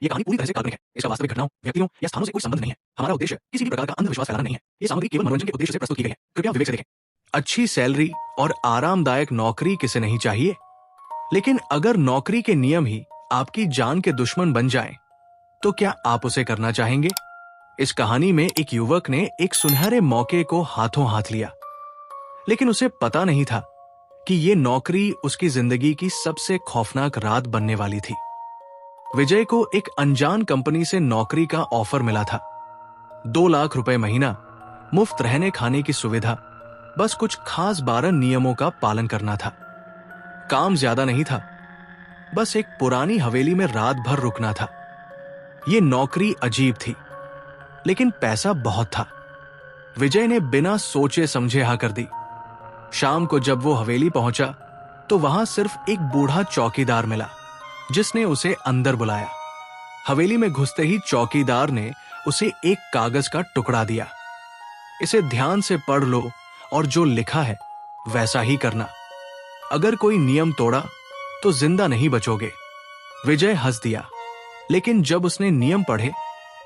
ये कहानी पूरी तरह से काल्पनिक है। इसका वास्तविक घटनाओं, व्यक्तियों या स्थानों से कोई संबंध नहीं है। हमारा उद्देश्य किसी भी प्रकार का अंधविश्वास फैलाना नहीं है। ये सामग्री केवल मनोरंजन के उद्देश्य से प्रस्तुत की गई है। कृपया विवेक से देखें। अच्छी सैलरी और आरामदायक नौकरी किसे नहीं चाहिए, लेकिन अगर नौकरी के नियम ही आपकी जान के दुश्मन बन जाएं, तो क्या आप उसे करना चाहेंगे? इस कहानी में एक युवक ने एक सुनहरे मौके को हाथों हाथ लिया, लेकिन उसे पता नहीं था कि ये नौकरी उसकी जिंदगी की सबसे खौफनाक रात बनने वाली थी। विजय को एक अनजान कंपनी से नौकरी का ऑफर मिला था। 2 लाख रुपए महीना, मुफ्त रहने खाने की सुविधा, बस कुछ खास 12 नियमों का पालन करना था। काम ज्यादा नहीं था, बस एक पुरानी हवेली में रात भर रुकना था। यह नौकरी अजीब थी, लेकिन पैसा बहुत था। विजय ने बिना सोचे समझे हाँ कर दी। शाम को जब वो हवेली पहुंचा, तो वहां सिर्फ एक बूढ़ा चौकीदार मिला, जिसने उसे अंदर बुलाया। हवेली में घुसते ही चौकीदार ने उसे एक कागज का टुकड़ा दिया। इसे ध्यान से पढ़ लो और जो लिखा है वैसा ही करना। अगर कोई नियम तोड़ा तो जिंदा नहीं बचोगे। विजय हंस दिया, लेकिन जब उसने नियम पढ़े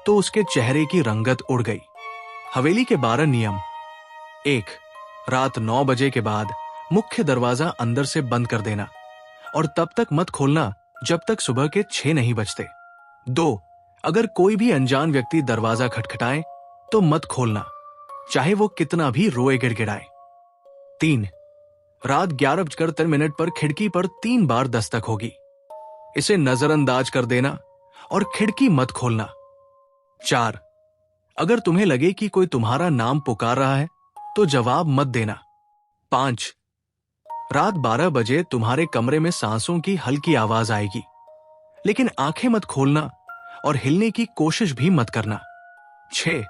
तो उसके चेहरे की रंगत उड़ गई। हवेली के 12 नियम। 1. रात 9 बजे के बाद मुख्य दरवाजा अंदर से बंद कर देना और तब तक मत खोलना जब तक सुबह के 6 नहीं बजते। 2. अगर कोई भी अनजान व्यक्ति दरवाजा खटखटाए तो मत खोलना, चाहे वो कितना भी रोए गिड़गिड़ाए। 3. रात 11:03 पर खिड़की पर 3 बार दस्तक होगी। इसे नजरअंदाज कर देना और खिड़की मत खोलना। 4. अगर तुम्हें लगे कि कोई तुम्हारा नाम पुकार रहा है तो जवाब मत देना। 5. रात 12 बजे तुम्हारे कमरे में सांसों की हल्की आवाज आएगी, लेकिन आंखें मत खोलना और हिलने की कोशिश भी मत करना। 6.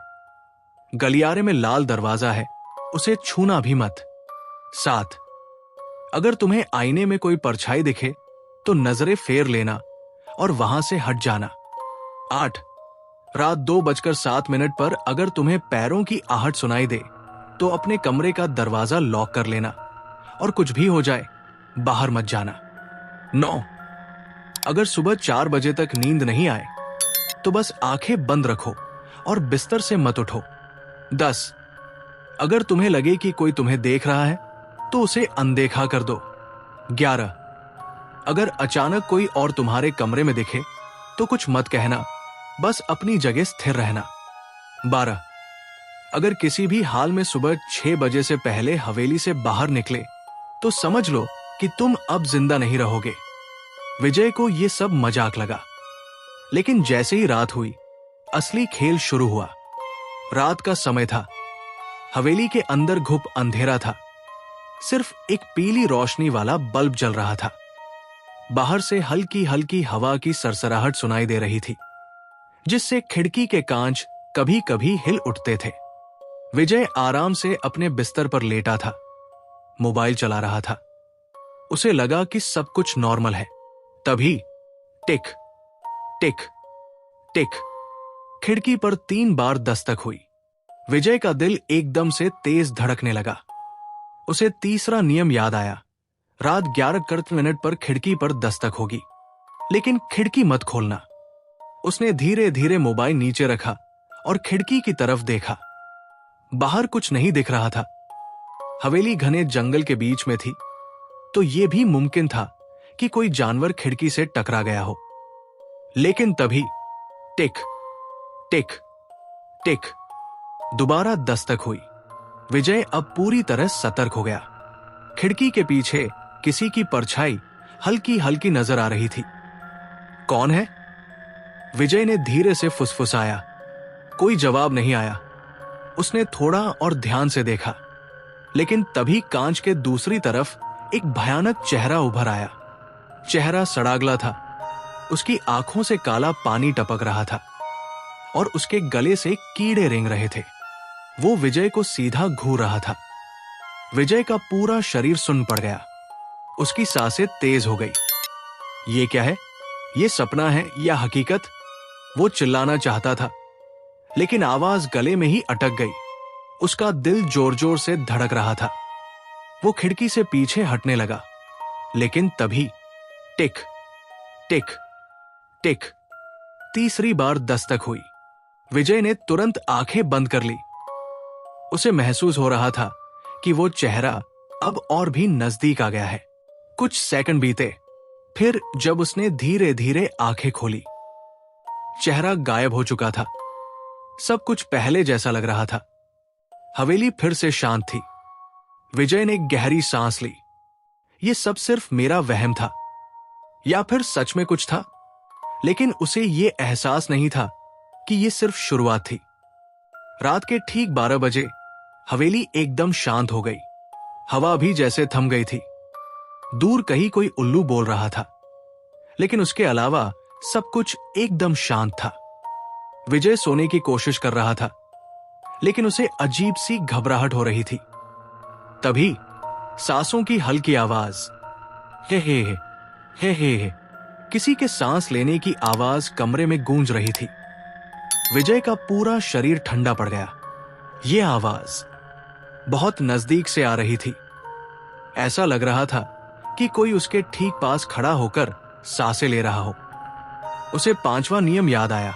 गलियारे में लाल दरवाजा है, उसे छूना भी मत। 7. अगर तुम्हें आईने में कोई परछाई दिखे तो नजरें फेर लेना और वहां से हट जाना। 8. रात 2:07 पर अगर तुम्हें पैरों की आहट सुनाई दे तो अपने कमरे का दरवाजा लॉक कर लेना और कुछ भी हो जाए बाहर मत जाना। 9. अगर सुबह 4 बजे तक नींद नहीं आए तो बस आंखें बंद रखो और बिस्तर से मत उठो। 10. अगर तुम्हें लगे कि कोई तुम्हें देख रहा है तो उसे अनदेखा कर दो। 11. अगर अचानक कोई और तुम्हारे कमरे में दिखे तो कुछ मत कहना, बस अपनी जगह स्थिर रहना। 12. अगर किसी भी हाल में सुबह 6 बजे से पहले हवेली से बाहर निकले तो समझ लो कि तुम अब जिंदा नहीं रहोगे। विजय को यह सब मजाक लगा, लेकिन जैसे ही रात हुई, असली खेल शुरू हुआ। रात का समय था। हवेली के अंदर घुप अंधेरा था। सिर्फ एक पीली रोशनी वाला बल्ब जल रहा था। बाहर से हल्की हल्की हवा की सरसराहट सुनाई दे रही थी, जिससे खिड़की के कांच कभी कभी हिल उठते थे। विजय आराम से अपने बिस्तर पर लेटा था, मोबाइल चला रहा था। उसे लगा कि सब कुछ नॉर्मल है। तभी टिक टिक टिक खिड़की पर 3 बार दस्तक हुई। विजय का दिल एकदम से तेज धड़कने लगा। उसे तीसरा नियम याद आया। रात 11:03 पर खिड़की पर दस्तक होगी, लेकिन खिड़की मत खोलना। उसने धीरे धीरे मोबाइल नीचे रखा और खिड़की की तरफ देखा। बाहर कुछ नहीं दिख रहा था। हवेली घने जंगल के बीच में थी, तो यह भी मुमकिन था कि कोई जानवर खिड़की से टकरा गया हो। लेकिन तभी टिक टिक टिक दोबारा दस्तक हुई। विजय अब पूरी तरह सतर्क हो गया। खिड़की के पीछे किसी की परछाई हल्की हल्की नजर आ रही थी। कौन है? विजय ने धीरे से फुसफुसाया। कोई जवाब नहीं आया। उसने थोड़ा और ध्यान से देखा, लेकिन तभी कांच के दूसरी तरफ एक भयानक चेहरा उभर आया। चेहरा सड़ागला था। उसकी आंखों से काला पानी टपक रहा था और उसके गले से कीड़े रेंग रहे थे। वो विजय को सीधा घूर रहा था। विजय का पूरा शरीर सुन्न पड़ गया। उसकी सांसें तेज हो गई। ये क्या है? ये सपना है या हकीकत? वो चिल्लाना चाहता था, लेकिन आवाज गले में ही अटक गई। उसका दिल जोर जोर से धड़क रहा था। वो खिड़की से पीछे हटने लगा, लेकिन तभी टिक टिक टिक तीसरी बार दस्तक हुई। विजय ने तुरंत आंखें बंद कर ली। उसे महसूस हो रहा था कि वो चेहरा अब और भी नजदीक आ गया है। कुछ सेकंड बीते, फिर जब उसने धीरे धीरे आंखें खोली, चेहरा गायब हो चुका था। सब कुछ पहले जैसा लग रहा था। हवेली फिर से शांत थी। विजय ने गहरी सांस ली। ये सब सिर्फ मेरा वहम था या फिर सच में कुछ था? लेकिन उसे ये एहसास नहीं था कि ये सिर्फ शुरुआत थी। रात के ठीक 12 बजे हवेली एकदम शांत हो गई। हवा भी जैसे थम गई थी। दूर कहीं कोई उल्लू बोल रहा था, लेकिन उसके अलावा सब कुछ एकदम शांत था। विजय सोने की कोशिश कर रहा था, लेकिन उसे अजीब सी घबराहट हो रही थी। तभी सांसों की हल्की आवाज, हे हे हे हे हे हे, किसी के सांस लेने की आवाज कमरे में गूंज रही थी। विजय का पूरा शरीर ठंडा पड़ गया। यह आवाज बहुत नजदीक से आ रही थी। ऐसा लग रहा था कि कोई उसके ठीक पास खड़ा होकर सांसें ले रहा हो। उसे 5वां नियम याद आया।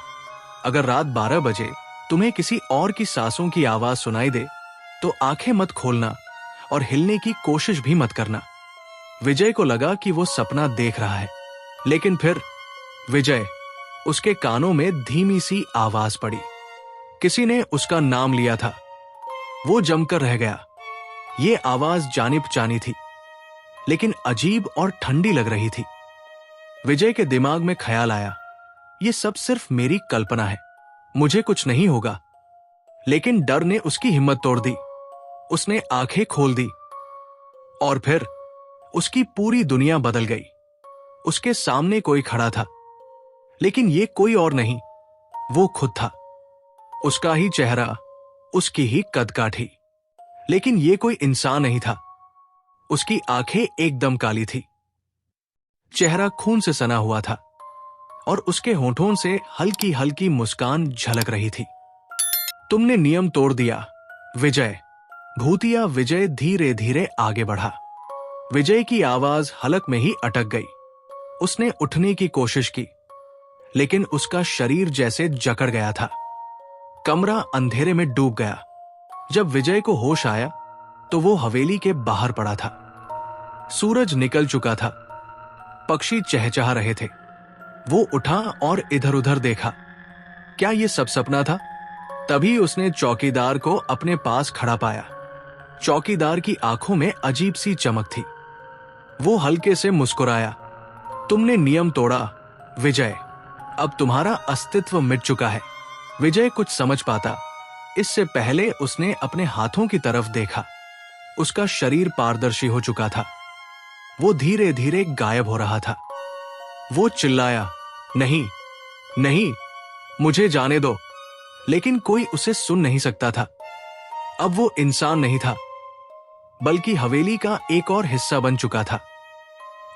अगर रात 12 बजे तुम्हें किसी और की सांसों की आवाज सुनाई दे तो आंखें मत खोलना और हिलने की कोशिश भी मत करना। विजय को लगा कि वो सपना देख रहा है, लेकिन फिर विजय, उसके कानों में धीमी सी आवाज पड़ी। किसी ने उसका नाम लिया था। वो जमकर रह गया। ये आवाज जानी पहचानी थी, लेकिन अजीब और ठंडी लग रही थी। विजय के दिमाग में ख्याल आया, ये सब सिर्फ मेरी कल्पना है, मुझे कुछ नहीं होगा। लेकिन डर ने उसकी हिम्मत तोड़ दी। उसने आंखें खोल दी और फिर उसकी पूरी दुनिया बदल गई। उसके सामने कोई खड़ा था, लेकिन ये कोई और नहीं, वो खुद था। उसका ही चेहरा, उसकी ही कदकाठी, लेकिन ये कोई इंसान नहीं था। उसकी आंखें एकदम काली थी, चेहरा खून से सना हुआ था और उसके होठों से हल्की हल्की मुस्कान झलक रही थी। तुमने नियम तोड़ दिया, विजय। भूतिया विजय धीरे धीरे आगे बढ़ा। विजय की आवाज हलक में ही अटक गई। उसने उठने की कोशिश की, लेकिन उसका शरीर जैसे जकड़ गया था। कमरा अंधेरे में डूब गया। जब विजय को होश आया तो वो हवेली के बाहर पड़ा था। सूरज निकल चुका था। पक्षी चहचहा रहे थे। वो उठा और इधर उधर देखा। क्या ये सब सपना था? तभी उसने चौकीदार को अपने पास खड़ा पाया। चौकीदार की आंखों में अजीब सी चमक थी। वो हल्के से मुस्कुराया। तुमने नियम तोड़ा, विजय। अब तुम्हारा अस्तित्व मिट चुका है। विजय कुछ समझ पाता इससे पहले उसने अपने हाथों की तरफ देखा। उसका शरीर पारदर्शी हो चुका था। वो धीरे धीरे गायब हो रहा था। वो चिल्लाया, नहीं नहीं, मुझे जाने दो। लेकिन कोई उसे सुन नहीं सकता था। अब वो इंसान नहीं था, बल्कि हवेली का एक और हिस्सा बन चुका था।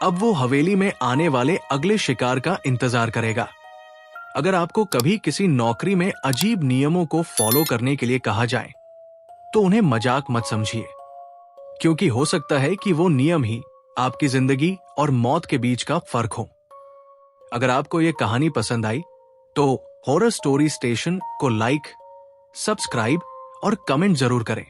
अब वो हवेली में आने वाले अगले शिकार का इंतजार करेगा। अगर आपको कभी किसी नौकरी में अजीब नियमों को फॉलो करने के लिए कहा जाए तो उन्हें मजाक मत समझिए, क्योंकि हो सकता है कि वो नियम ही आपकी जिंदगी और मौत के बीच का फर्क हो। अगर आपको यह कहानी पसंद आई तो हॉरर स्टोरी स्टेशन को लाइक, सब्सक्राइब और कमेंट जरूर करें।